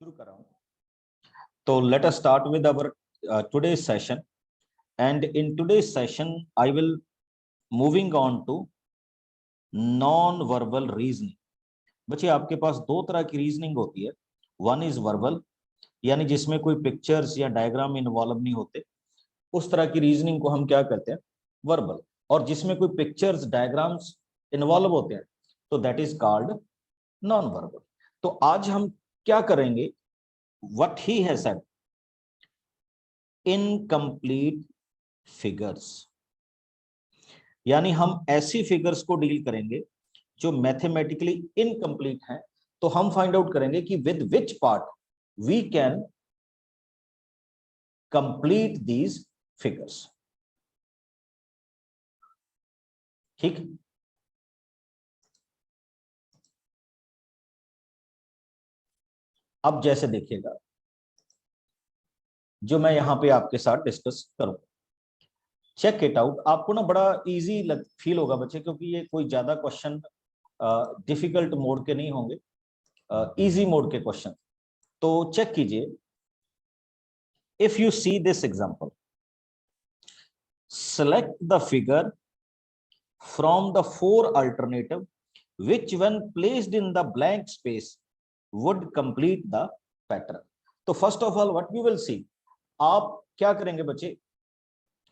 शुरू कर रहा हूँ। तो let us start with our today's session, and in today's session I will moving on to non-verbal reasoning. बच्चे आपके पास दो तरह की रीजनिंग होती है। वन इज वर्बल, यानी जिसमें कोई पिक्चर्स या डायग्राम इन्वॉल्व नहीं होते, उस तरह की रीजनिंग को हम क्या कहते हैं, वर्बल। और जिसमें कोई पिक्चर्स डायग्राम्स इन्वॉल्व होते हैं तो that is called non verbal. तो आज हम क्या करेंगे, what he has said, incomplete figures, यानी हम ऐसी फिगर्स को डील करेंगे जो मैथमेटिकली इनकम्प्लीट हैं। तो हम फाइंड आउट करेंगे कि with which part we can complete these figures. ठीक, अब जैसे देखिएगा जो मैं यहां पे आपके साथ डिस्कस करूंगा, चेक इट आउट। आपको ना बड़ा इजी फील होगा बच्चे, क्योंकि ये कोई ज्यादा क्वेश्चन डिफिकल्ट मोड के नहीं होंगे, इजी मोड के क्वेश्चन। तो चेक कीजिए, if you see this example, select the figure from the four alternative which when placed in the blank space would complete the pattern. तो first of all what we will see, आप क्या करेंगे बच्चे,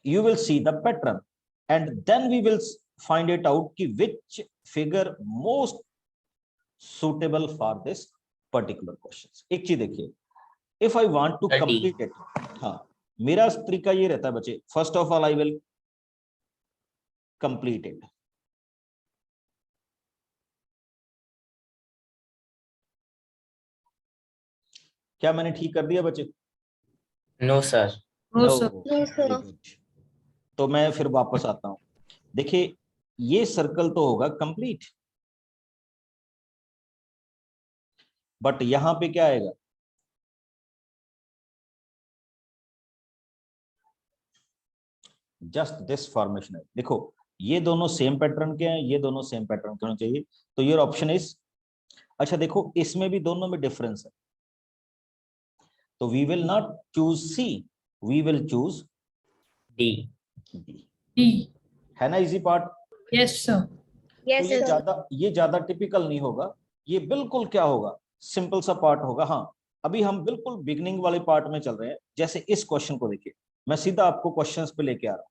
you will see the pattern and then we will find it out कि which figure most suitable for this particular questions. एक चीज देखिए, if I want to complete it, हाँ मेरा तरीका ये रहता है बच्चे, first of all I will complete it. क्या मैंने ठीक कर दिया बच्चे? No sir. No sir. तो मैं फिर वापस आता हूं। देखिए ये सर्कल तो होगा कंप्लीट, बट यहां पे क्या आएगा, जस्ट दिस फॉर्मेशन है। देखो ये दोनों सेम पैटर्न के हैं, ये दोनों सेम पैटर्न के होने चाहिए। तो योर ऑप्शन इज, अच्छा देखो इसमें भी दोनों में डिफरेंस है, तो we will not choose C, we will choose D. D है ना, इजी पार्ट। Yes sir. तो ये ज्यादा टिपिकल नहीं होगा, ये बिल्कुल क्या होगा, सिंपल सा पार्ट होगा। हाँ अभी हम बिल्कुल बिगनिंग वाले पार्ट में चल रहे हैं। जैसे इस क्वेश्चन को देखिए, मैं सीधा आपको क्वेश्चंस पे लेके आ रहा हूं।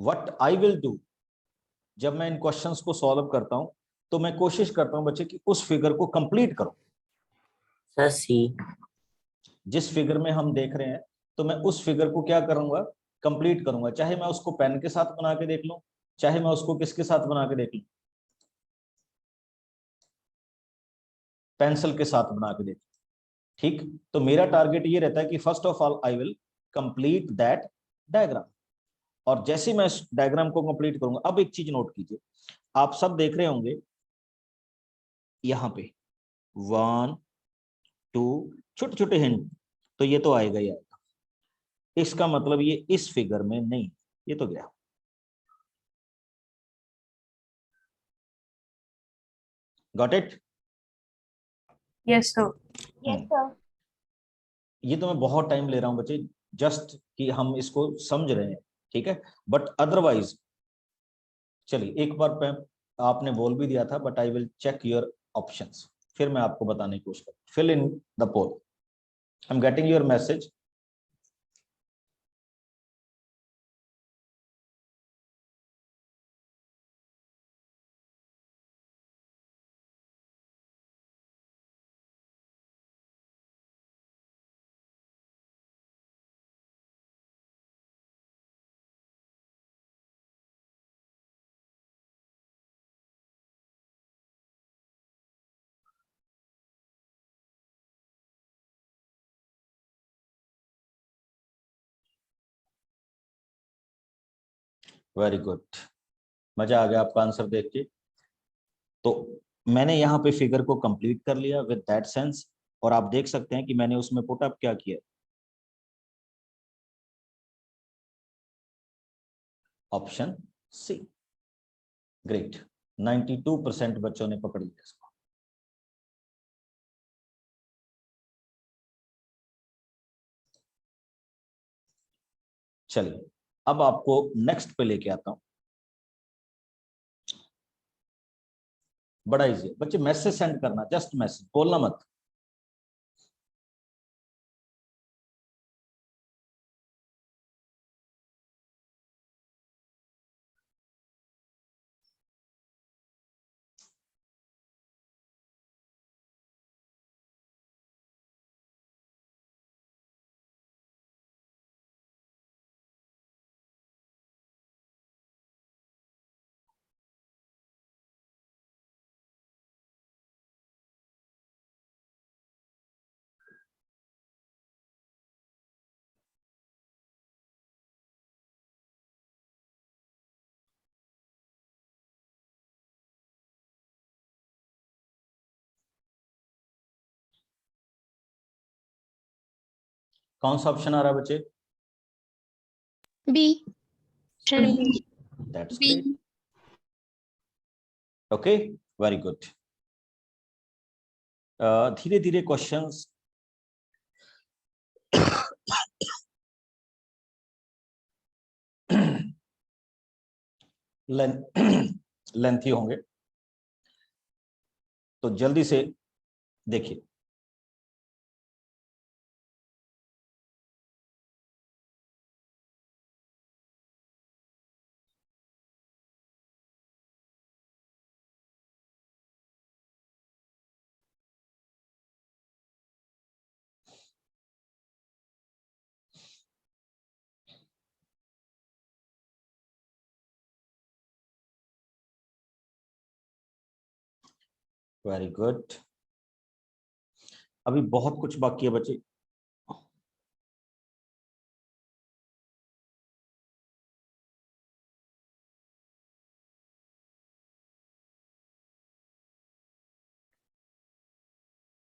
व्हाट आई विल डू, जब मैं इन क्वेश्चंस को सॉल्व करता हूं तो मैं कोशिश करता हूं बच्चे कि उस फिगर को कंप्लीट करो। सर सी। जिस फिगर में हम देख रहे हैं तो मैं उस फिगर को क्या करूंगा, कंप्लीट करूंगा। चाहे मैं उसको पेन के साथ बना के देख लूं, चाहे मैं उसको किसके साथ बना के देख लूं, पेंसिल के साथ बना के देख लूं। ठीक, तो मेरा टारगेट ये रहता है कि first of all I will complete that diagram. और जैसे मैं इस डायग्राम को कंप्लीट करूंगा, अब एक चीज नोट कीजिए, आप सब देख रहे होंगे यहां पे 1 2 छोटे छोटे हिंट, तो ये तो आएगा ही आएगा। इसका मतलब ये इस फिगर में नहीं, ये तो गया। Got it? Yes sir. ये तो मैं बहुत टाइम ले रहा हूं बच्चे, जस्ट कि हम इसको समझ रहे हैं, ठीक है। बट अदरवाइज चलिए एक बार आपने बोल भी दिया था, but I will check your options, फिर मैं आपको बताने की कोशिश करूं। Fill in the poll, I am getting your message. Very good, मजा आ गया आपका आंसर देख के। तो मैंने यहाँ पे फिगर को कंप्लीट कर लिया विद दैट सेंस, और आप देख सकते हैं कि मैंने उसमें पुट अप क्या किया, ऑप्शन सी। ग्रेट, 92% बच्चों ने पकड़ लिया इसको। चलिए अब आपको नेक्स्ट पे लेके आता हूं। बड़ा इजी है बच्चे, मैसेज सेंड करना, जस्ट मैसेज, बोलना मत। कौन सा ऑप्शन आ रहा है बच्चे? B. That's B. Great. Okay, very good. धीरे धीरे क्वेश्चंस लेंथी होंगे, तो जल्दी से देखिए। Very good. अभी बहुत कुछ बाकी है बच्चे।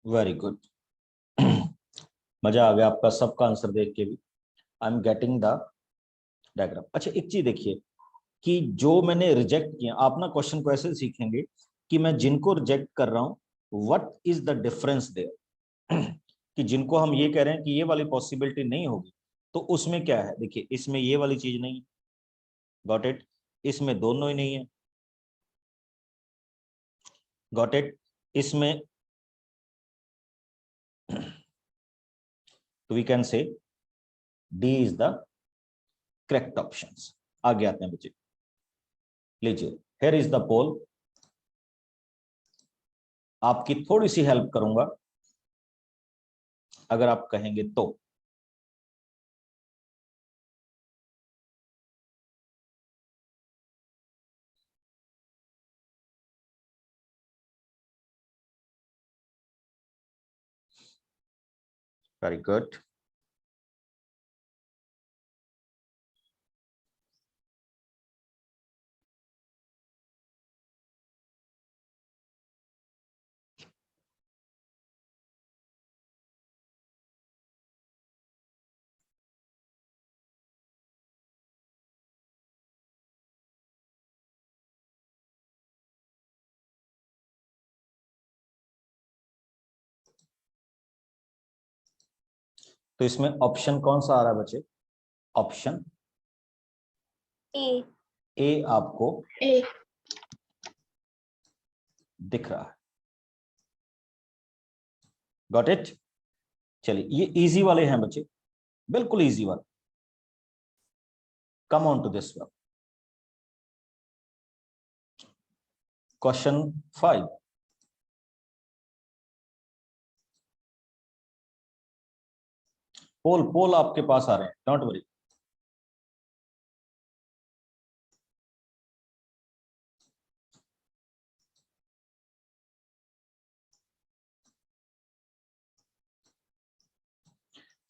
Very good. मजा आ गया आपका सबका आंसर देख के भी। I am getting the diagram. अच्छा एक चीज देखिए कि जो मैंने रिजेक्ट किया, आप ना क्वेश्चन को ऐसे सीखेंगे कि मैं जिनको रिजेक्ट कर रहा हूं what is the difference there, कि जिनको हम ये कह रहे हैं कि ये वाली पॉसिबिलिटी नहीं होगी, तो उसमें क्या है। देखिए इसमें ये वाली चीज नहीं है, गॉट इट, इसमें दोनों ही नहीं है, गॉट इट, इसमें तो we can say D is the correct option. आगे आते हैं बच्चे, लीजिए हियर इज द पोल। आपकी थोड़ी सी हेल्प करूंगा अगर आप कहेंगे तो। Very good. तो इसमें ऑप्शन कौन सा आ रहा है बच्चे? Option A. ए आपको ए। दिख रहा है, गॉट इट। चलिए ये इजी वाले हैं बच्चे, बिल्कुल इजी वाले। Come on to this one, question 5। Poll poll आपके पास आ रहे हैं, डोंट वरी।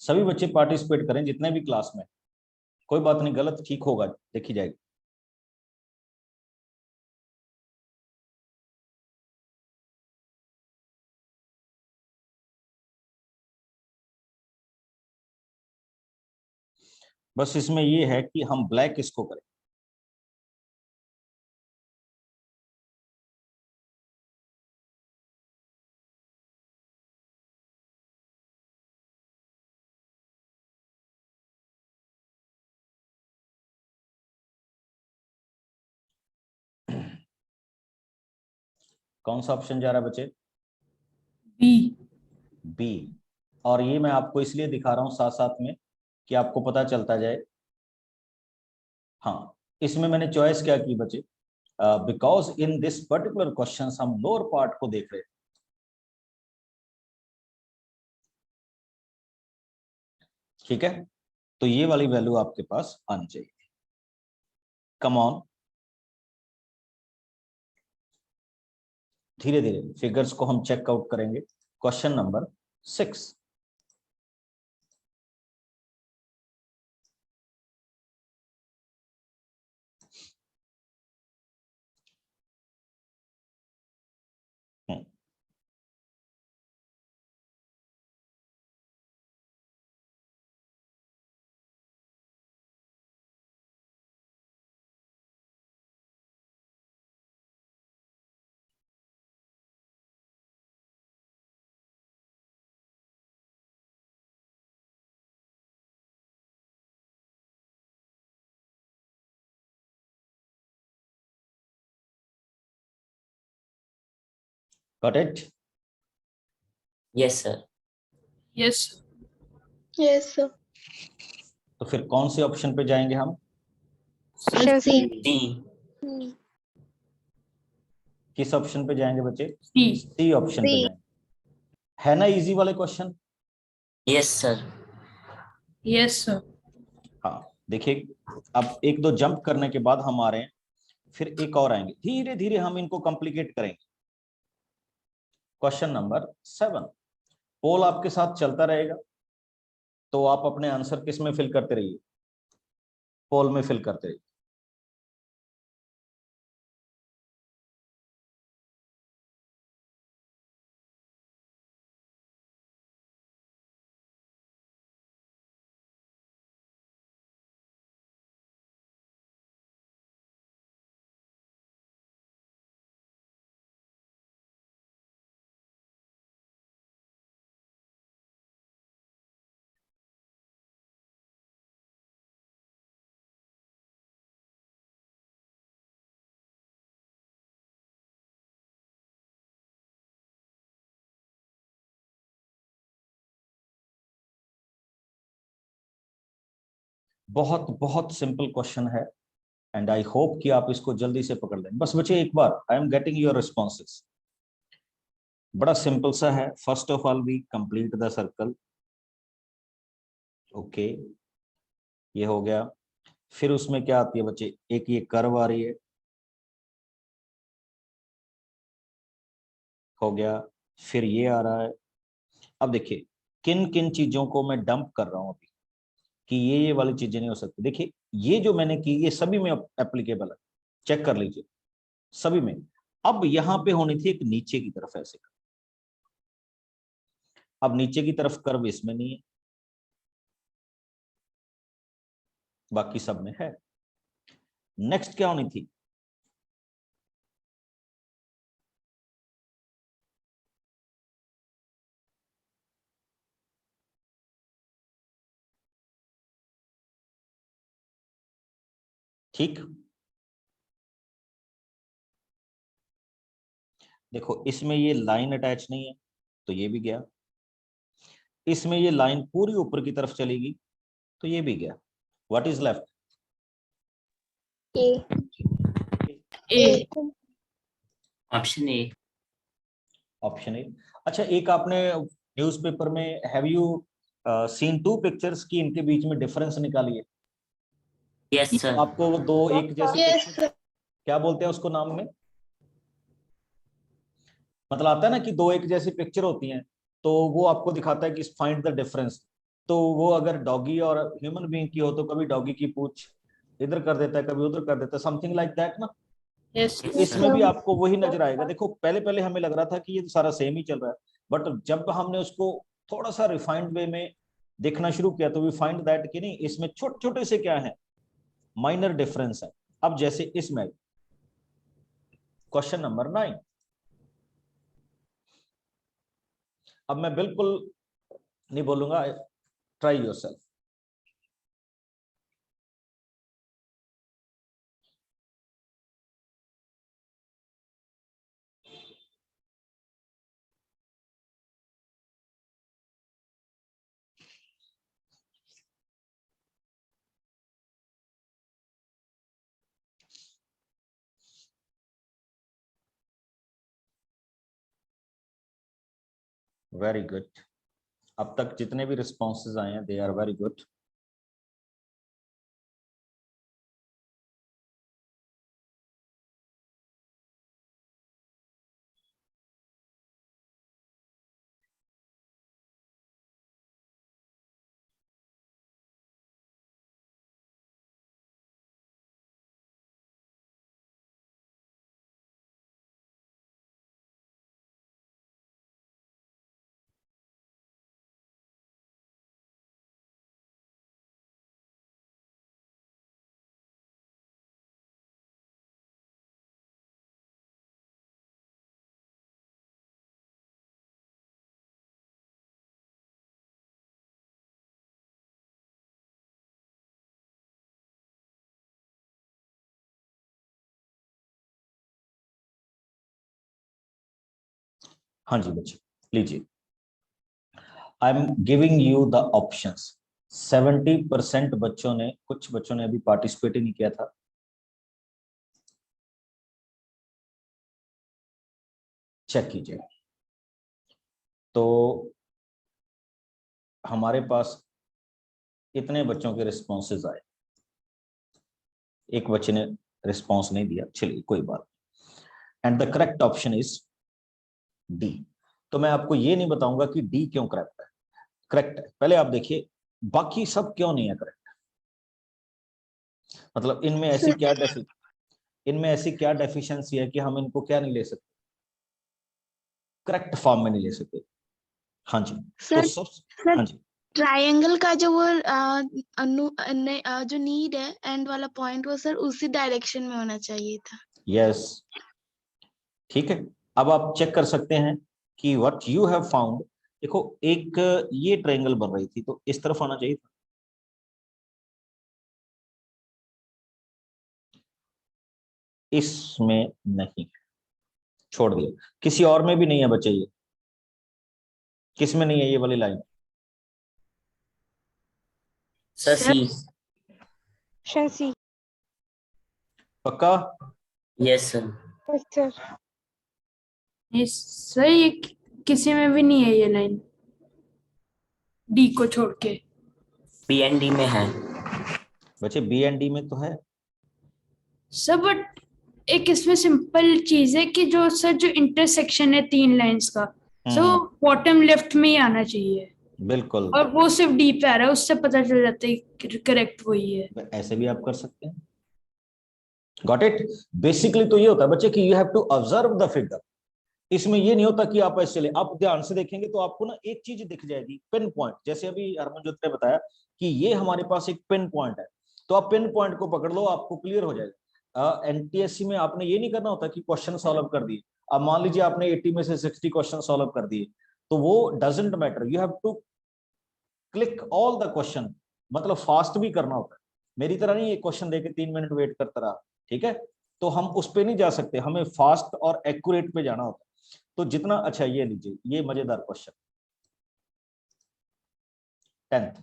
सभी बच्चे पार्टिसिपेट करें जितने भी क्लास में, कोई बात नहीं, गलत ठीक होगा देखी जाएगी। बस इसमें ये है कि हम ब्लैक इसको करें, कौन सा ऑप्शन जा रहा है बच्चे? बी। बी। और ये मैं आपको इसलिए दिखा रहा हूं साथ साथ में कि आपको पता चलता जाए। हाँ, इसमें मैंने चॉइस क्या की बच्चे? Because in this particular question हम लोअर पार्ट को देख रहे हैं। ठीक है, तो ये वाली वैल्यू आपके पास आनी चाहिए। कम ऑन, धीरे धीरे फिगर्स को हम चेकआउट करेंगे। Question number 6। Got it? Yes, sir. Yes Yes, sir. तो फिर कौन से ऑप्शन पे जाएंगे हम? Option C. D. किस ऑप्शन पे जाएंगे बच्चे? सी। सी ऑप्शन पे C. जाएंगे। है ना इजी वाले question? Yes, sir. Yes sir. हाँ, देखिए अब एक दो जंप करने के बाद हम आ रहे हैं, फिर एक और आएंगे, धीरे धीरे हम इनको कॉम्प्लिकेट करेंगे। Question number 7। पोल आपके साथ चलता रहेगा, तो आप अपने आंसर किस में फिल करते रहिए? पोल में फिल करते रहिए। बहुत बहुत सिंपल क्वेश्चन है, एंड आई होप कि आप इसको जल्दी से पकड़ लें। बस बच्चे एक बार, I am getting your responses. बड़ा सिंपल सा है। First of all we complete the circle. Okay, ये हो गया। फिर उसमें क्या आती है बच्चे? एक ये कर्व आ रही है, हो गया। फिर ये आ रहा है। अब देखिए किन किन चीजों को मैं डंप कर रहा हूं अभी, कि ये वाली चीजें नहीं हो सकती। देखिए ये जो मैंने की ये सभी में एप्लीकेबल है, चेक कर लीजिए सभी में। अब यहां पे होनी थी एक नीचे की तरफ ऐसे। अब नीचे की तरफ कर्व इसमें नहीं है, बाकी सब में है। नेक्स्ट क्या होनी थी? ठीक, देखो इसमें ये लाइन अटैच नहीं है, तो ये भी गया। इसमें ये लाइन पूरी ऊपर की तरफ चलेगी, तो ये भी गया। What is left? A. A. Option A. Option A. अच्छा, एक आपने न्यूज़पेपर में have you seen two pictures की इनके बीच में डिफरेंस निकाली है? Yes, sir. आपको वो दो एक जैसी Yes, पिक्चर, sir. क्या बोलते हैं उसको नाम में? मतलब आता है ना कि दो एक जैसी पिक्चर होती हैं, तो वो आपको दिखाता है कि फाइंड द डिफरेंस। तो वो अगर डॉगी और ह्यूमन बीइंग की हो तो कभी डॉगी की पूंछ इधर कर देता है, कभी उधर कर देता है, समथिंग लाइक दैट ना। यस Yes, इसमें sir. भी आपको वही नजर आएगा। देखो पहले पहले हमें लग रहा था कि ये तो सारा सेम ही चल रहा है, बट जब हमने उसको थोड़ा सा रिफाइंड वे में देखना शुरू किया तो वी फाइंड दैट कि नहीं, इसमें छोटे छोटे से क्या है, माइनर डिफरेंस है। अब जैसे इसमें क्वेश्चन नंबर 9। अब मैं बिल्कुल नहीं बोलूंगा, ट्राई योरसेल्फ। Very good. अब तक जितने भी रिस्पॉन्सेज आए हैं दे आर वेरी गुड। हाँ जी बच्चे लीजिए, आई am giving you the options. 70% बच्चों ने, कुछ बच्चों ने अभी पार्टिसिपेट ही नहीं किया था, चेक कीजिए। तो हमारे पास इतने बच्चों के रिस्पॉन्सेज आए, एक बच्चे ने रिस्पॉन्स नहीं दिया, चलिए कोई बात। And the correct option is D. तो मैं आपको ये नहीं बताऊंगा कि डी क्यों करेक्ट है। करेक्ट है, पहले आप देखिए बाकी सब क्यों नहीं है करेक्ट। मतलब इनमें ऐसी क्या डेफिशिएंसी है कि हम इनको क्या नहीं ले सकते, करेक्ट फॉर्म में नहीं ले सकते। हाँ जी, तो सब, हाँ जी ट्रायंगल का जो वो जो नीड है एंड वाला पॉइंट, वो सर उसी डायरेक्शन में होना चाहिए था। यस ठीक है। अब आप चेक कर सकते हैं कि व्हाट यू हैव फाउंड। देखो एक ये ट्रायंगल बन रही थी तो इस तरफ आना चाहिए था, इसमें नहीं, छोड़ दिया। किसी और में भी नहीं है बच्चे, ये किस में नहीं है ये वाली लाइन? सर सी। शशि। पक्का? Yes sir. सर सर ये किसी में भी नहीं है ये लाइन, डी को छोड़ के। बी एंड डी में है। बच्चे बी एंड डी में तो है। सर बट एक इसमें सिंपल चीज है कि जो सर जो इंटरसेक्शन है तीन लाइंस का, सो बॉटम लेफ्ट में ही आना चाहिए, बिल्कुल, और वो सिर्फ डी पे आ रहा है, उससे पता चल जाता है कि करेक्ट वही है। ऐसे भी आप कर सकते हैं। Got it? बेसिकली तो ये होता है बच्चे कि you have to observe the figure. इसमें ये नहीं होता कि आप ऐसे ले, आप ध्यान से देखेंगे तो आपको ना एक चीज दिख जाएगी, पिन पॉइंट। जैसे अभी हरमनजोत ने बताया कि ये हमारे पास एक पिन पॉइंट है, तो आप पिन पॉइंट को पकड़ लो, आपको क्लियर हो जाएगा। एनटीएससी में आपने ये नहीं करना होता कि क्वेश्चन सॉल्व कर दिए। अब मान लीजिए आपने 80 में से 60 क्वेश्चन सॉल्व कर दिए, तो वो doesn't matter, you have to click all the question. मतलब फास्ट भी करना होता है, मेरी तरह नहीं एक क्वेश्चन देके 3 मिनट वेट करता रहा, ठीक है? तो हम उस पे नहीं जा सकते, हमें फास्ट और एक्यूरेट पे जाना होता है। तो जितना अच्छा, ये लीजिए ये मजेदार क्वेश्चन 10th।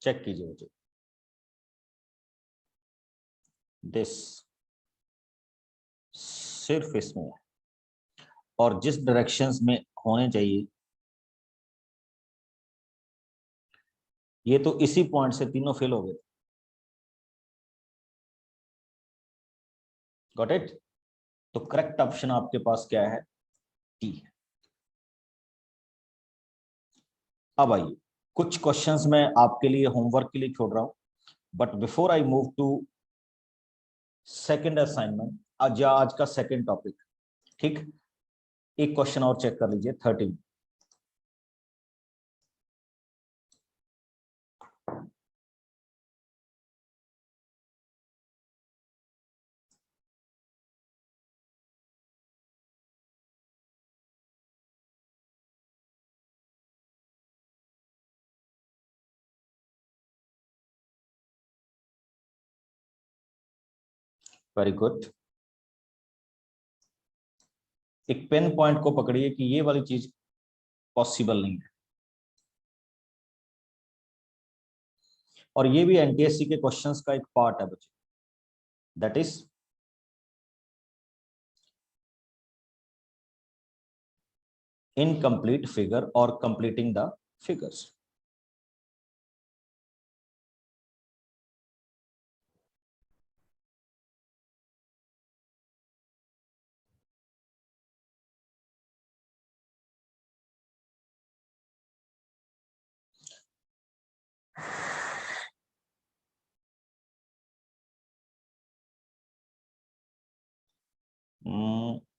चेक कीजिए मुझे, दिस सिर्फ इसमें है, और जिस डायरेक्शंस में होने चाहिए ये तो इसी पॉइंट से तीनों फेल हो गए। Got it? तो करेक्ट ऑप्शन आपके पास क्या है? टी है। अब आइए, कुछ क्वेश्चंस मैं आपके लिए होमवर्क के लिए छोड़ रहा हूं, but before I move to second assignment, आज का सेकंड टॉपिक, ठीक? एक क्वेश्चन और चेक कर लीजिए 13। Very good. एक पेन पॉइंट को पकड़िए कि ये वाली चीज पॉसिबल नहीं है, और ये भी एनटीएससी के क्वेश्चंस का एक पार्ट है बच्चे, दैट इज इनकम्प्लीट फिगर और कंप्लीटिंग द फिगर्स।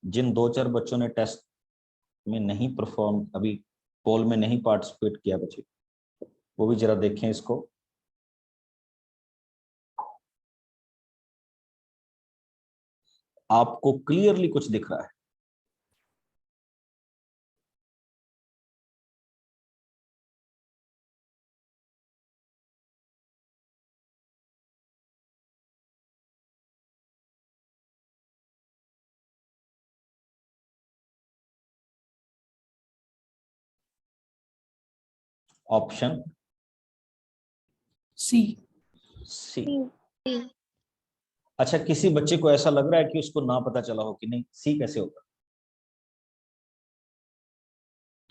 जिन 2-4 बच्चों ने टेस्ट में नहीं परफॉर्म, अभी पोल में नहीं पार्टिसिपेट किया बच्चे, वो भी जरा देखें इसको। आपको क्लियरली कुछ दिख रहा है? Option C. सी। सी। अच्छा, किसी बच्चे को ऐसा लग रहा है कि उसको ना पता चला हो कि नहीं सी कैसे होगा?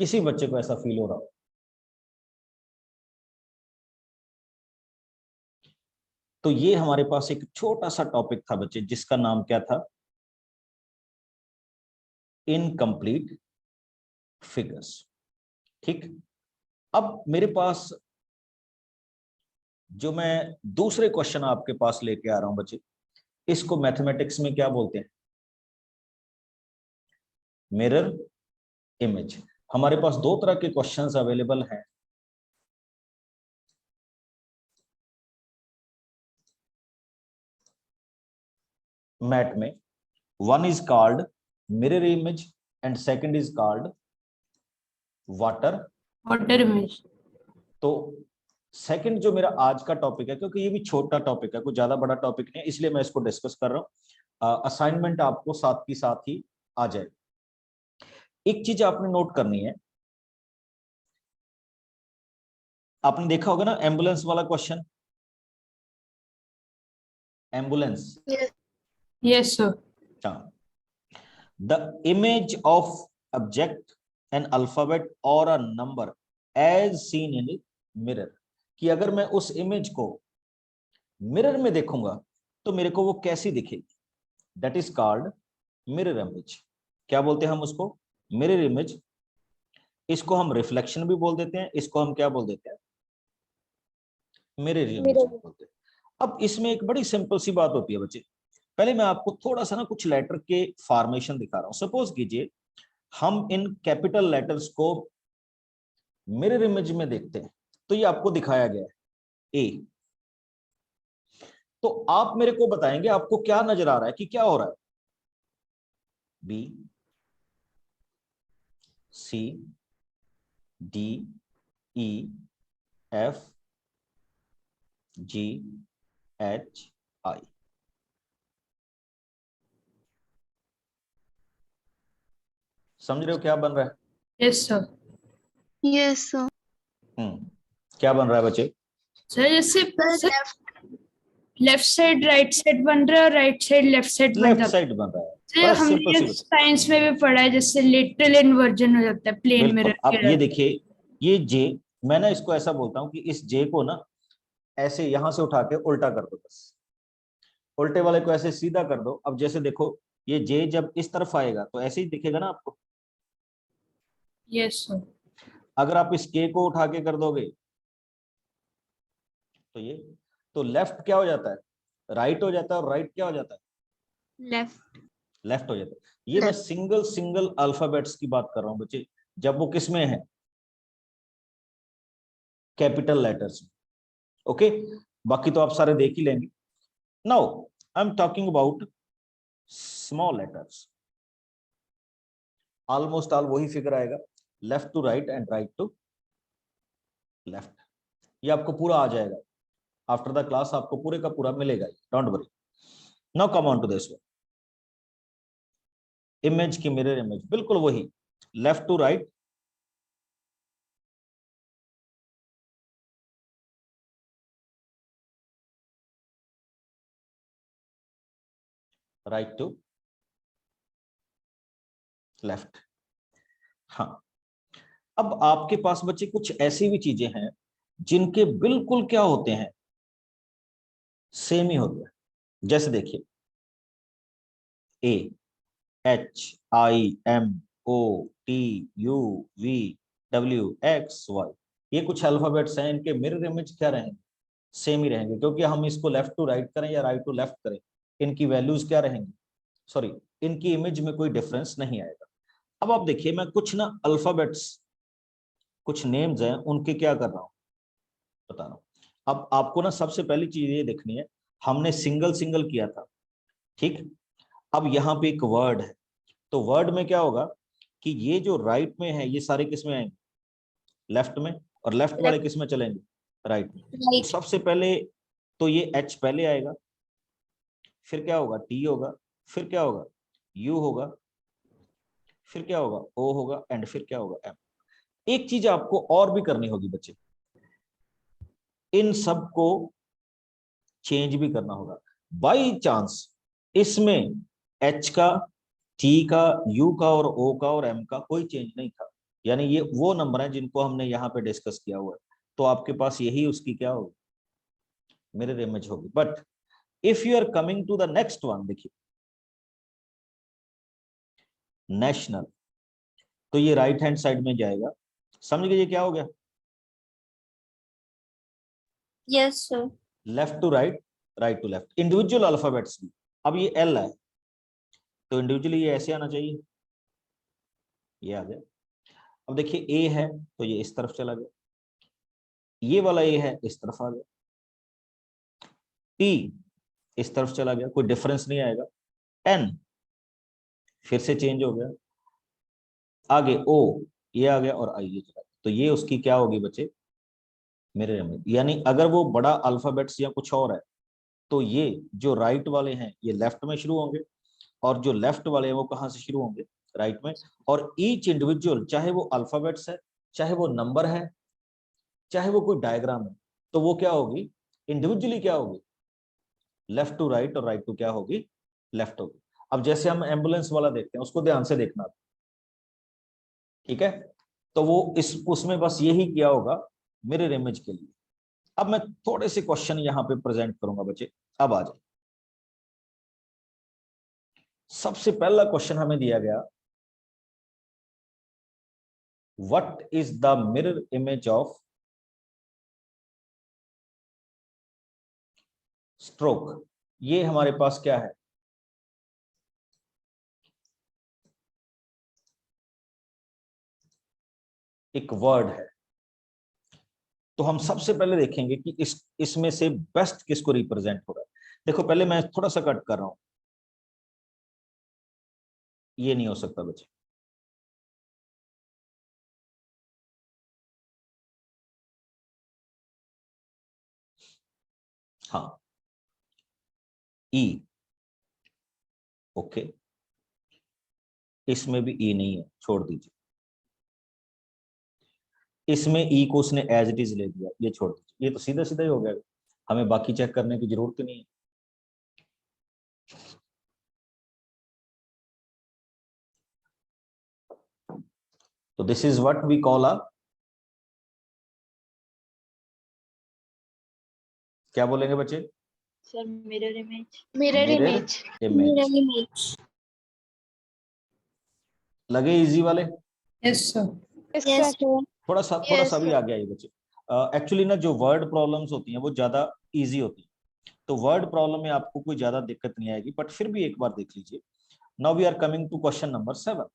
किसी बच्चे को ऐसा फील हो रहा हो? तो ये हमारे पास एक छोटा सा टॉपिक था बच्चे, जिसका नाम क्या था? Incomplete figures. ठीक। अब मेरे पास जो मैं दूसरे क्वेश्चन आपके पास लेके आ रहा हूं बच्चे, इसको मैथमेटिक्स में क्या बोलते हैं? Mirror image. हमारे पास 2 तरह के क्वेश्चंस अवेलेबल हैं। मैथ में one is called mirror image and second is called water image. तो सेकंड जो मेरा आज का टॉपिक है, क्योंकि ये भी छोटा टॉपिक है, कोई ज्यादा बड़ा टॉपिक नहीं है, इसलिए मैं इसको डिस्कस कर रहा हूं। असाइनमेंट आपको साथ की साथ ही आ जाए। एक चीज आपने नोट करनी है, आपने देखा होगा ना एम्बुलेंस वाला question, ambulance. Yes sir. The image of object, an alphabet or a number as seen in mirror, कि अगर मैं उस इमेज को मिरर में देखूंगा तो मेरे को वो कैसी दिखेगी? That is called mirror image. क्या बोलते हैं हम उसको? Mirror image. इसको हम रिफ्लेक्शन भी बोल देते हैं, इसको हम क्या बोल देते हैं? मिरर इमेज बोलते हैं। अब इसमें एक बड़ी सिंपल सी बात होती है बच्चे, पहले मैं आपको थोड़ा सा ना कुछ लेटर के फॉर्मेशन दिखा रहा हूं। सपोज कीजिए हम इन कैपिटल लेटर्स को मिरर इमेज में देखते हैं, तो ये आपको दिखाया गया है ए। तो आप मेरे को बताएंगे आपको क्या नजर आ रहा है कि क्या हो रहा है? बी, सी, डी, ई, एफ, जी, एच, आई। समझ रहे हो क्या बन रहा है? Yes sir. Yes sir. क्या बन रहा है बच्चे? सर जैसे लेफ्ट साइड राइट साइड बन रहा है और राइट साइड लेफ्ट साइड बन लेफ्ट जाता साइड बन रहा है। है। बड़ा हमने सिंपल सी बात। साइंस में भी पढ़ा है, जैसे लिटरल इन्वर्जन हो जाता है प्लेन बिल्कुल। मिरर अब ये के। देखिए, ये जे, मैं ना इसको ऐसा बोलता हूं कि इस जे को ना ऐसे यहां से उठा के उल्टा कर दो, बस उल्टे वाले को ऐसे सीधा कर दो। अब जैसे देखो, ये जे जब इस तरफ आएगा तो ऐसे ही दिखेगा ना आपको। Yes sir. अगर आप इस के को उठा के कर दोगे तो ये, तो लेफ्ट क्या हो जाता है? राइट हो जाता है, और राइट क्या हो जाता है? लेफ्ट। लेफ्ट हो जाता है। ये मैं सिंगल सिंगल अल्फाबेट्स की बात कर रहा हूं बच्चे, जब वो किस में है, कैपिटल लेटर्स में। ओके, बाकी तो आप सारे देख ही लेंगे। Now I am talking about small letters. Almost all वही फिगर आएगा, left to right and right to left. ये आपको पूरा आ जाएगा, आफ्टर द क्लास आपको पूरे का पूरा मिलेगा, don't worry. Now come on to this one, image की मिरर इमेज, बिल्कुल वही, left to right, right to left. हाँ, अब आपके पास बच्चे कुछ ऐसी भी चीजें हैं जिनके बिल्कुल क्या होते हैं, सेम ही होते हैं। जैसे देखिए, A, H, I, M, O, T, U, V, W, X, Y, ये कुछ अल्फाबेट्स हैं, इनके मिरर इमेज क्या रहेंगे, सेम ही रहेंगे, क्योंकि हम इसको लेफ्ट टू राइट करें या राइट टू लेफ्ट करें, इनकी वैल्यूज क्या रहेंगी, सॉरी, इनकी इमेज में कोई डिफरेंस नहीं आएगा। अब आप देखिए, मैं कुछ ना अल्फाबेट्स, कुछ नेम्स हैं, उनके क्या कर रहा हूं, बता रहा हूं। अब आपको ना सबसे पहली चीज ये देखनी है, हमने सिंगल सिंगल किया था, ठीक। अब यहाँ पे एक वर्ड है, तो वर्ड में क्या होगा कि ये जो राइट में है ये सारे किस में आएंगे, लेफ्ट में, और लेफ्ट वाले किस में चलेंगे, राइट में। तो सबसे पहले तो ये एच पहले आएगा, फिर क्या होगा, टी होगा, फिर क्या होगा, यू होगा, फिर क्या होगा, ओ होगा, एंड फिर क्या होगा, एम। एक चीज आपको और भी करनी होगी बच्चे, इन सब को चेंज भी करना होगा। बाई चांस इसमें एच का, टी का, यू का और ओ का और एम का कोई चेंज नहीं था, यानी ये वो नंबर है जिनको हमने यहाँ पे डिस्कस किया हुआ है, तो आपके पास यही उसकी क्या होगी, मिरर इमेज होगी। But if you are coming to the next one, देखिए नेशनल, तो ये राइट हैंड साइड में जाएगा, समझ गए ये क्या हो गया, yes sir. Left to right, right to left, individual alphabets भी। अब ये एल है, तो इंडिविजुअली ये ऐसे आना चाहिए, ये आ गया। अब देखिए ए है, तो ये इस तरफ चला गया, ये वाला ए है, इस तरफ आ गया, टी इस तरफ चला गया, कोई डिफरेंस नहीं आएगा, एन फिर से चेंज हो गया, आगे ओ ये आ गया, और आई ये चला गया। तो ये उसकी क्या होगी बच्चे, मिरर इमेज। यानी अगर वो बड़ा अल्फाबेट्स या कुछ और है, तो ये जो राइट वाले हैं ये लेफ्ट में शुरू होंगे, और जो लेफ्ट वाले हैं वो कहाँ से शुरू होंगे, राइट में। और ईच इंडिविजुअल, चाहे वो अल्फाबेट्स है, चाहे वो नंबर है, चाहे वो कोई डायग्राम है, तो वो क्या होगी, इंडिविजुअली क्या होगी, लेफ्ट टू राइट, और राइट टू क्या होगी, लेफ्ट होगी। अब जैसे हम एम्बुलेंस वाला देखते हैं, उसको ध्यान से देखना, ठीक है, तो वो इस उसमें बस यही किया होगा मिरर इमेज के लिए। अब मैं थोड़े से क्वेश्चन यहाँ पे प्रेजेंट करूंगा बच्चे, अब आ जाए। सबसे पहला क्वेश्चन हमें दिया गया, what is the mirror image of stroke. ये हमारे पास क्या है, एक वर्ड है, तो हम सबसे पहले देखेंगे कि इसमें से बेस्ट किसको रिप्रेजेंट हो रहा है। देखो पहले मैं थोड़ा सा कट कर रहा हूं, ये नहीं हो सकता बच्चे, हाँ, ई, ओके, इसमें भी ई नहीं है, छोड़ दीजिए। इसमें ई को उसने एज इट इज ले दिया, ये छोड़ दीजिए, ये तो सीधा सीधा ही हो गया, हमें बाकी चेक करने की जरूरत ही नहीं है। तो this is what we call uh, क्या बोलेंगे बच्चे, sir mirror image. Mirror mirror image. Image. Image. लगे इजी वाले, यस सर। Yes sir. थोड़ा सा Yes, भी sir. आ गया ये बच्चे। एक्चुअली ना जो वर्ड प्रॉब्लम्स होती हैं वो ज्यादा इजी होती है, तो वर्ड प्रॉब्लम में आपको कोई ज्यादा दिक्कत नहीं आएगी, बट फिर भी एक बार देख लीजिए। Now we are coming to question number 7.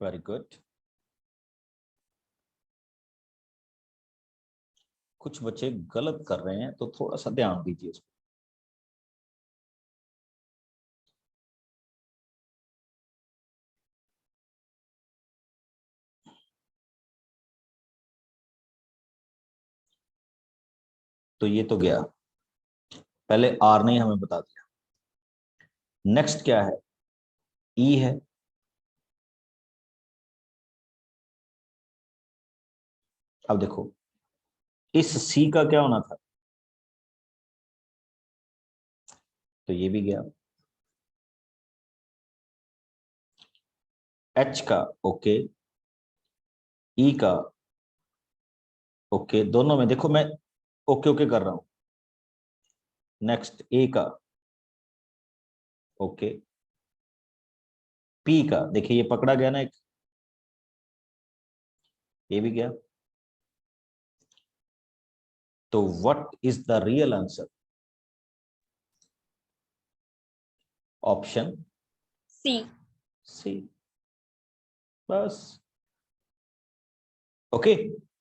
Very good. कुछ बच्चे गलत कर रहे हैं तो थोड़ा सा ध्यान दीजिए इसको। तो ये तो गया, पहले आर ने हमें बता दिया। नेक्स्ट क्या है? ई है। अब देखो इस सी का क्या होना था, तो ये भी गया। एच का ओके, ई का ओके, दोनों में देखो मैं ओके ओके कर रहा हूं। नेक्स्ट ए का ओके, पी का देखिए ये पकड़ा गया ना एक, ये भी गया। तो what is the real answer? Option C. C. बस ओके।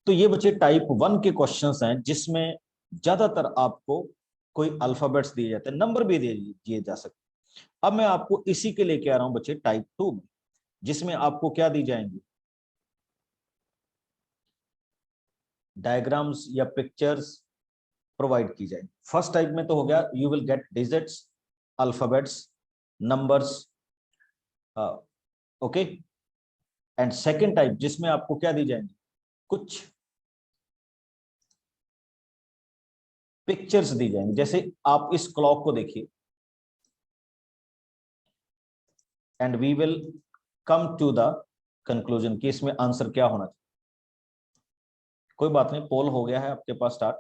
तो ये बच्चे टाइप 1 के क्वेश्चंस हैं जिसमें ज्यादातर आपको कोई अल्फाबेट्स दिए जाते हैं, नंबर भी दिए जा सकते। अब मैं आपको इसी के लेके आ रहा हूं बच्चे टाइप 2 में, जिसमें आपको क्या दी जाएंगी? डायग्राम्स या पिक्चर्स प्रोवाइड की जाएगी। फर्स्ट टाइप में तो हो गया you will get digits, alphabets, numbers, okay. And second type जिसमें आपको क्या दी जाएंगी? कुछ पिक्चर्स दी जाएंगी। जैसे आप इस क्लॉक को देखिए, and we will come to the conclusion कि इसमें आंसर क्या होना चाहिए। कोई बात नहीं, पोल हो गया है आपके पास स्टार्ट।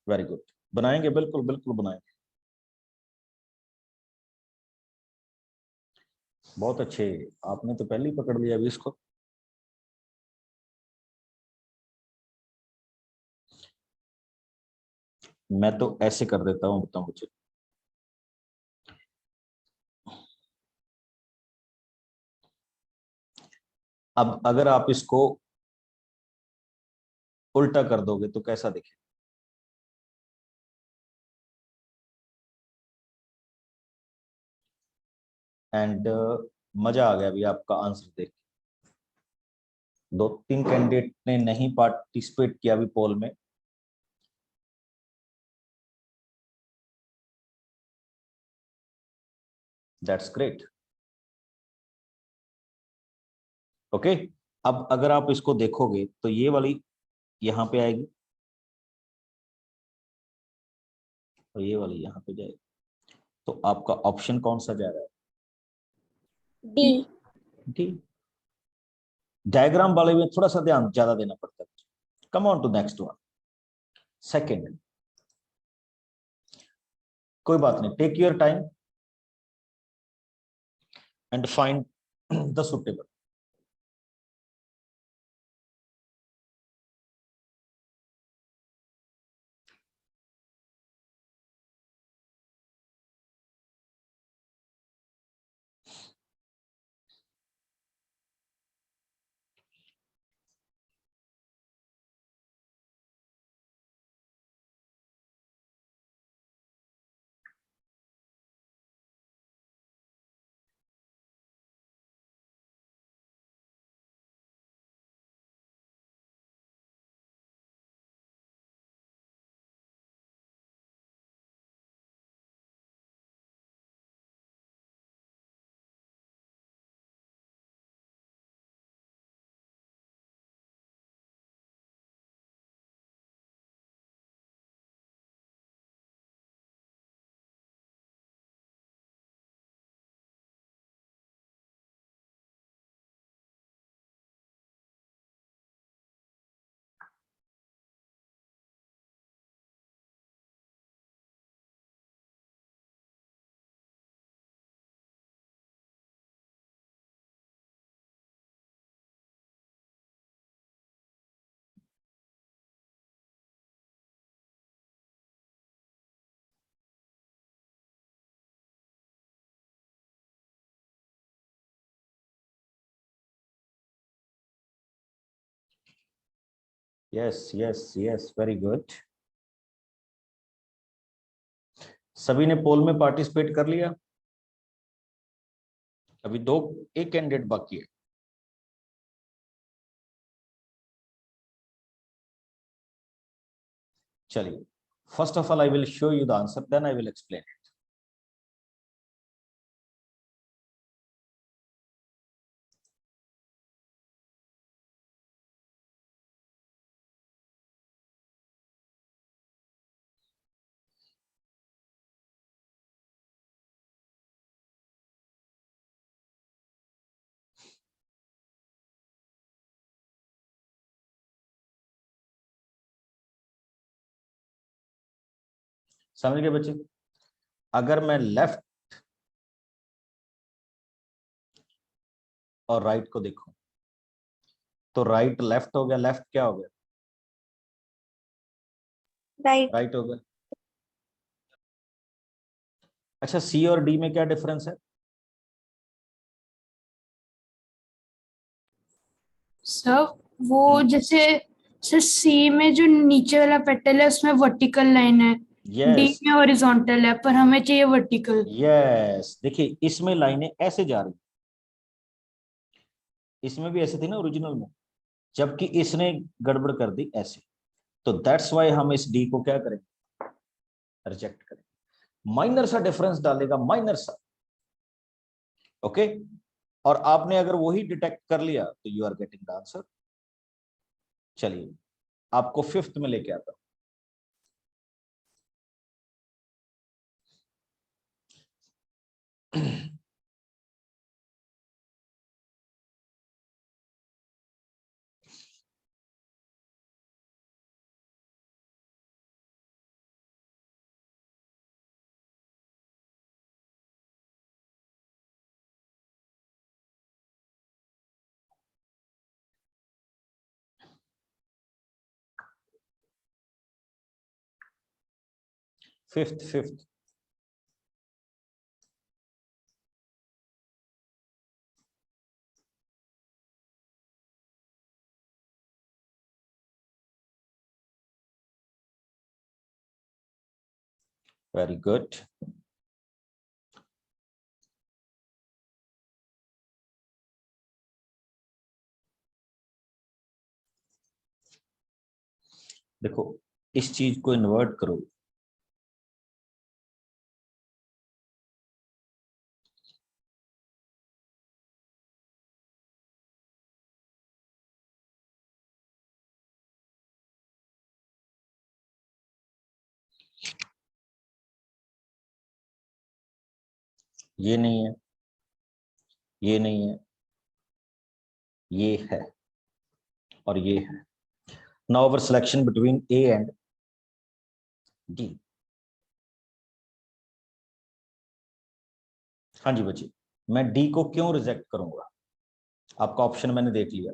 वेरी गुड, बनाएंगे, बिल्कुल बिल्कुल बनाएंगे। बहुत अच्छे, आपने तो पहले ही पकड़ लिया अभी इसको। मैं तो ऐसे कर देता हूं, बताऊं मुझे। अब अगर आप इसको उल्टा कर दोगे तो कैसा दिखे? एंड मजा आ गया अभी आपका आंसर देख के। 2-3 कैंडिडेट ने नहीं पार्टिसिपेट किया अभी पोल में। That's great. ओके, अब अगर आप इसको देखोगे तो ये वाली यहां पे आएगी और ये वाली यहां पे जाएगी। तो आपका ऑप्शन कौन सा जा रहा है? डी। ठीक। डायग्राम वाले में थोड़ा सा ध्यान ज्यादा देना पड़ता है। Come on to next one, second. कोई बात नहीं, take your time and find the suitable. Yes yes yes, very good. सभी ने पोल में पार्टिसिपेट कर लिया? अभी एक कैंडिडेट बाकी है। चलिए, first of all I will show you the answer, then I will explain it. समझ गए बच्चे? अगर मैं लेफ्ट और राइट को देखूं तो राइट लेफ्ट हो गया, लेफ्ट क्या हो गया? राइट। राइट हो गया। अच्छा, सी और डी में क्या डिफरेंस है? सर वो जैसे सर सी में जो नीचे वाला पेटल है उसमें वर्टिकल लाइन है, डी यस में हॉरिजॉन्टल है, पर हमें चाहिए वर्टिकल। यस, देखिए इसमें लाइनें ऐसे जा रही, इसमें भी ऐसे थी ना ओरिजिनल में, जबकि इसने गड़बड़ कर दी ऐसे। तो दैट्स वाई हम इस डी को क्या करेंगे? रिजेक्ट करेंगे। माइनर सा डिफरेंस डालेगा, माइनर सा। ओके, और आपने अगर वही डिटेक्ट कर लिया तो you are getting the answer. चलिए, आपको फिफ्थ में लेके आता हूं। फिफ्थ। Very good. देखो, इस चीज को इन्वर्ट करो। ये नहीं है, ये नहीं है, ये है, और ये है। Now our selection between A and D. हाँ जी बच्चे, मैं डी को क्यों रिजेक्ट करूंगा? आपका ऑप्शन मैंने देख लिया।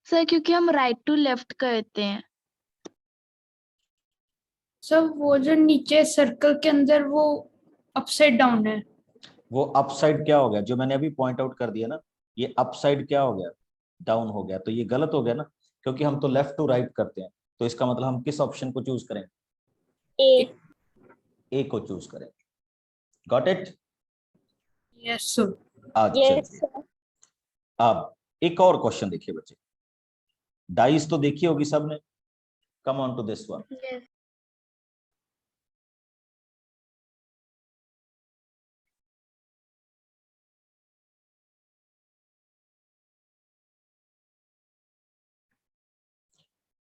सर क्योंकि हम राइट टू लेफ्ट करते हैं। सर वो जो नीचे सर्कल के अंदर वो अपसाइड डाउन है। वो अपसाइड क्या हो गया, जो मैंने अभी पॉइंट आउट कर दिया ना, ये अपसाइड क्या हो गया? डाउन हो गया। तो ये गलत हो गया ना, क्योंकि हम तो लेफ्ट टू राइट करते हैं। तो इसका मतलब हम किस ऑप्शन को चूज करें? ए। ए को चूज करें। Got it? Yes sir. आज यस चलिए, सर। अब एक और क्वेश्चन देखिए बच्चे। डाइस तो देखी होगी सबने। Come on to this one. Yes.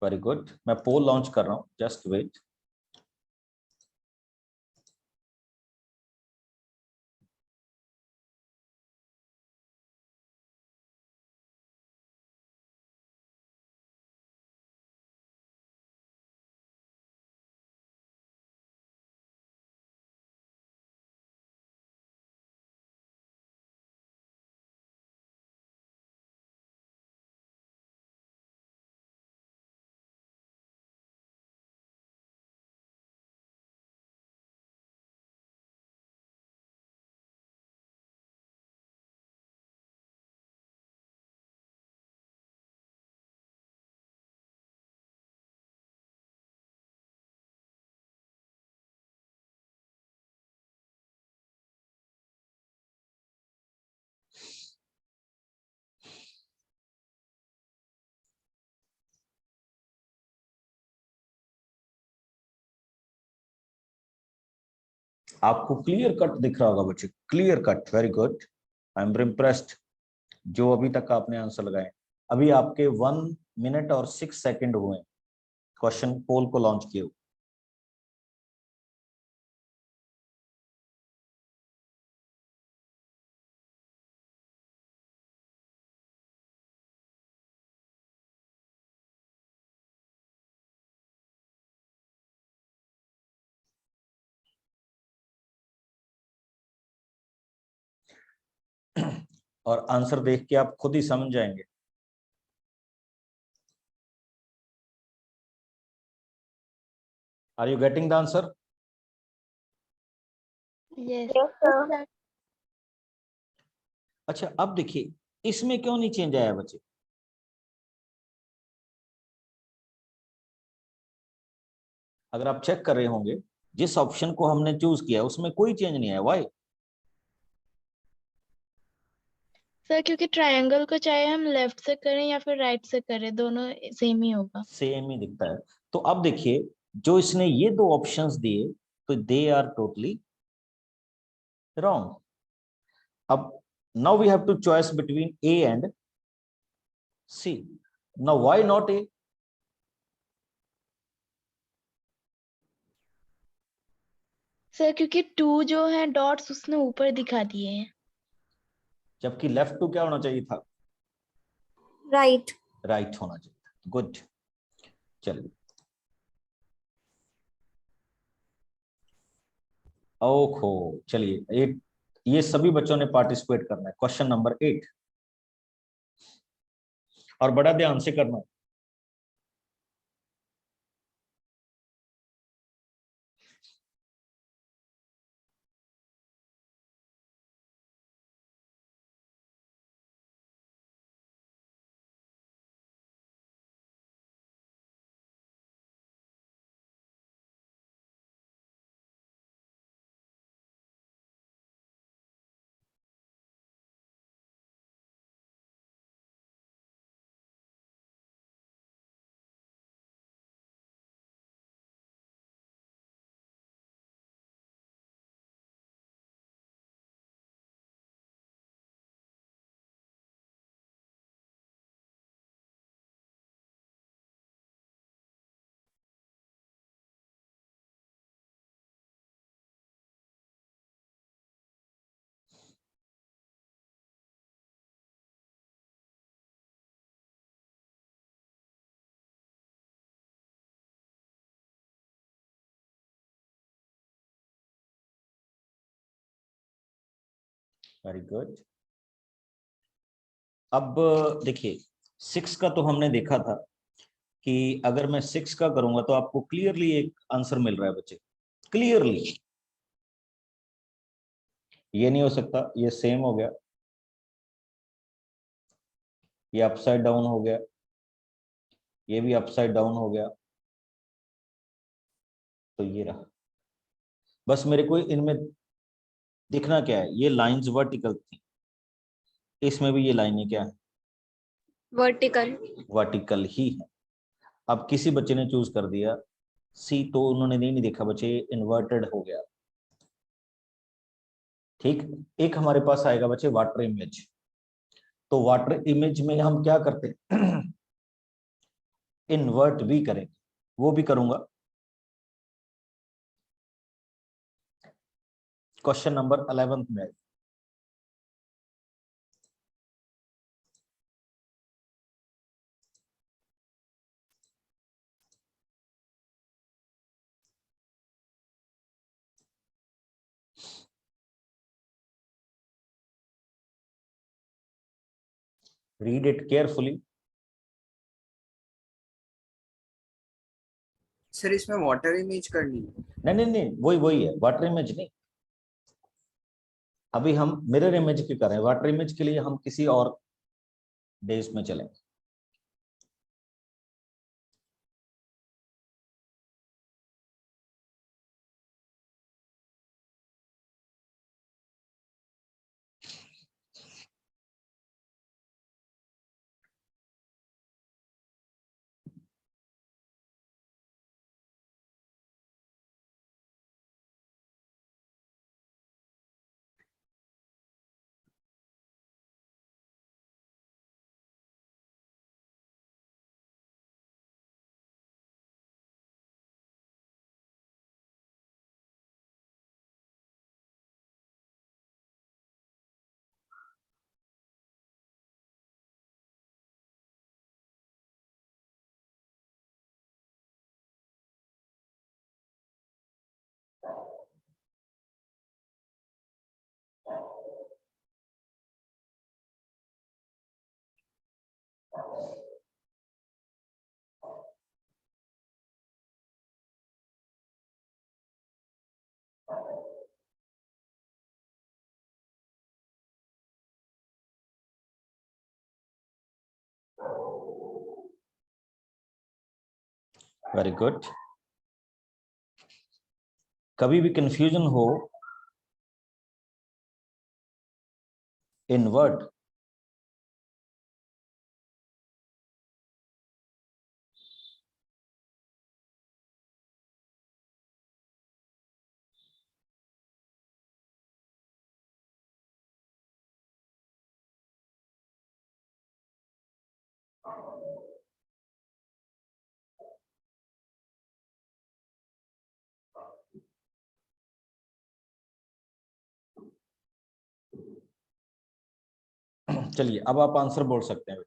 Very good, मैं पोल लॉन्च कर रहा हूं, जस्ट वेट। आपको क्लियर कट दिख रहा होगा बच्चे, clear cut, very good, I am impressed जो अभी तक आपने आंसर लगाए। अभी आपके 1 मिनट और 6 सेकंड हुए क्वेश्चन पोल को लॉन्च किए हुए। और आंसर देख के आप खुद ही समझ जाएंगे। Are you getting the answer? Yes. Yes, sir. अच्छा अब देखिए इसमें क्यों नहीं चेंज आया बच्चे? अगर आप चेक कर रहे होंगे जिस ऑप्शन को हमने चूज किया उसमें कोई चेंज नहीं आया, व्हाई? सर क्योंकि ट्रायंगल को चाहे हम लेफ्ट से करें या फिर राइट से करें, दोनों सेम ही होगा। सेम ही दिखता है। तो अब देखिए जो इसने ये दो ऑप्शंस दिए तो दे आर टोटली रॉन्ग। अब now we have to choice between A and C. Now why not A? Sir क्योंकि 2 जो है डॉट्स उसने ऊपर दिखा दिए हैं। जबकि लेफ्ट टू क्या होना चाहिए था? Right. राइट होना चाहिए था। गुड, चलिए ओखो, चलिए ये सभी बच्चों ने पार्टिसिपेट करना है। क्वेश्चन नंबर 8 और बड़ा ध्यान से करना है। Very good. अब देखिए 6 का तो हमने देखा था कि अगर मैं 6 का करूंगा तो आपको क्लियरली एक आंसर मिल रहा है बच्चे, क्लियरली। ये नहीं हो सकता, ये सेम हो गया, ये अपसाइड डाउन हो गया, ये भी अपसाइड डाउन हो गया, तो ये रहा। बस मेरे को इनमें दिखना क्या है, ये लाइंस वर्टिकल थी, इसमें भी ये लाइनें क्या है? Vertical. वर्टिकल ही है। अब किसी बच्चे ने चूज कर दिया सी तो उन्होंने नहीं देखा बच्चे, इन्वर्टेड हो गया। ठीक, एक हमारे पास आएगा बच्चे वाटर इमेज। तो वाटर इमेज में हम क्या करते हैं? इन्वर्ट भी करेंगे, वो भी करूंगा। क्वेश्चन नंबर 11 में रीड इट केयरफुली। सर इसमें वाटर इमेज करनी है? नहीं नहीं नहीं, वही वही है, वाटर इमेज नहीं। अभी हम मिरर इमेज की कर रहे हैं, वाटर इमेज के लिए हम किसी और डेज में चलेंगे। Very good. कभी भी कंफ्यूजन हो इन वर्ड, चलिए अब आप आंसर बोल सकते हैं।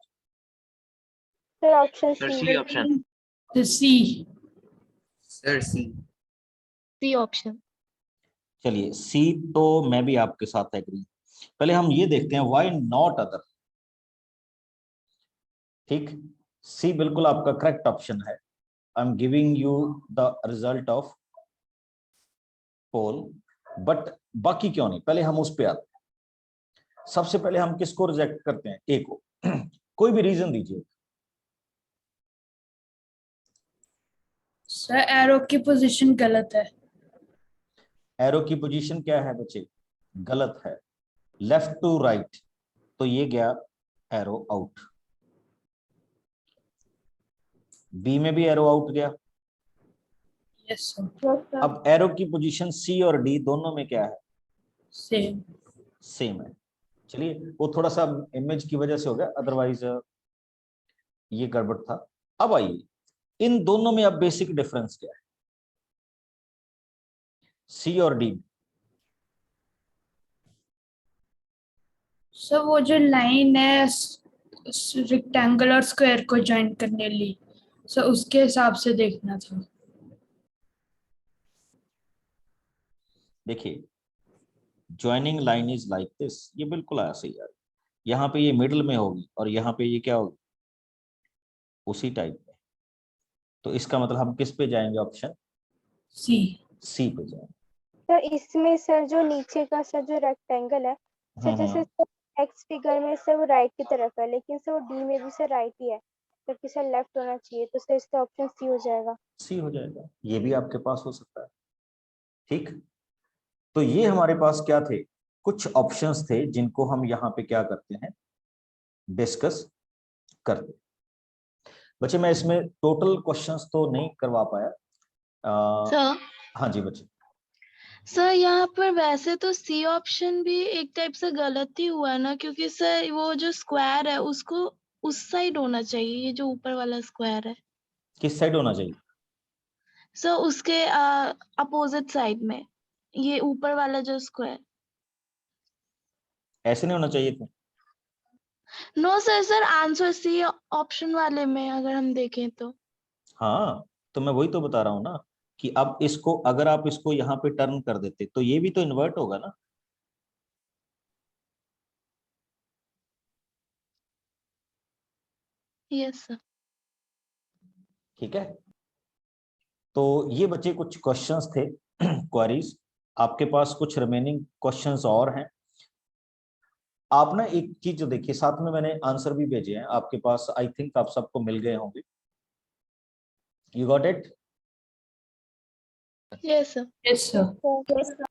Sir option sir C. C option. C. Sir C. C option. चलिए सी, तो मैं भी आपके साथ एग्री। पहले हम ये देखते हैं व्हाई नॉट अदर। ठीक, सी बिल्कुल आपका करेक्ट ऑप्शन है। I am giving you the result of poll, but बाकी क्यों नहीं, पहले हम उस पे आते हैं। सबसे पहले हम किसको रिजेक्ट करते हैं? ए को। कोई भी रीजन दीजिए। सर एरो की पोजीशन गलत है। एरो की पोजीशन क्या है बच्चे? गलत है, लेफ्ट टू राइट, तो ये गया एरो आउट। बी में भी एरो आउट गया। Yes sir. Yes sir. अब एरो की पोजीशन सी और डी दोनों में क्या है? सेम। सेम है। चलिए वो थोड़ा सा इमेज की वजह से हो गया, अदरवाइज ये गड़बड़ था। अब आइए इन दोनों में अब बेसिक डिफरेंस क्या है सी और डी? सर वो जो लाइन है रेक्टेंगल और स्क्वायर को ज्वाइन करने ली, सर उसके हिसाब से देखना था। देखिए joining line is like this, ये बिल्कुल ऐसे ही यार, यहाँ पे ये मिडिल में होगी और यहाँ पे ये क्या होगी? उसी टाइप में। तो इसका मतलब हम किस पे जाएंगे? Option C. सी पे जाएंगे। सर इसमें सर जो नीचे का सर जो रेक्टेंगल है सर, जैसे नेक्स्ट फिगर में सर वो राइट की तरफ है, लेकिन सर वो डी में भी सर राइट ही है, जबकि सर लेफ्ट होना चाहिए, तो सर इसका ऑप्शन सी हो जाएगा। सी हो जाएगा, ये भी आपके पास हो सकता है। ठीक, तो ये हमारे पास क्या थे? कुछ ऑप्शंस थे जिनको हम यहाँ पे क्या करते हैं? डिस्कस करते हैं। बच्चे मैं इसमें टोटल क्वेश्चंस तो नहीं करवा पाया। सर हाँ जी बच्चे। सर यहाँ पर वैसे तो सी ऑप्शन भी एक टाइप से गलत ही हुआ ना, क्योंकि सर वो जो स्क्वायर है उसको उस साइड होना चाहिए, ये जो ऊपर वाला स्क्वायर है किस साइड होना चाहिए? सर, उसके अपोजिट साइड में, ये ऊपर वाला जो स्क्वायर। ऐसे नहीं होना चाहिए था। No sir, sir answer C option वाले में अगर हम देखें तो। हाँ तो मैं वही तो बता रहा हूँ ना कि अब इसको अगर आप इसको यहाँ पे टर्न कर देते तो ये भी तो इन्वर्ट होगा ना। Yes sir. ठीक है, तो ये बच्चे कुछ क्वेश्चंस थे, क्वेरीज। आपके पास कुछ रिमेनिंग क्वेश्चंस और हैं। आप ना एक चीज जो देखिए, साथ में मैंने आंसर भी भेजे हैं आपके पास, आई थिंक आप सबको मिल गए होंगे। You got it? Yes sir. Yes sir. Yes sir.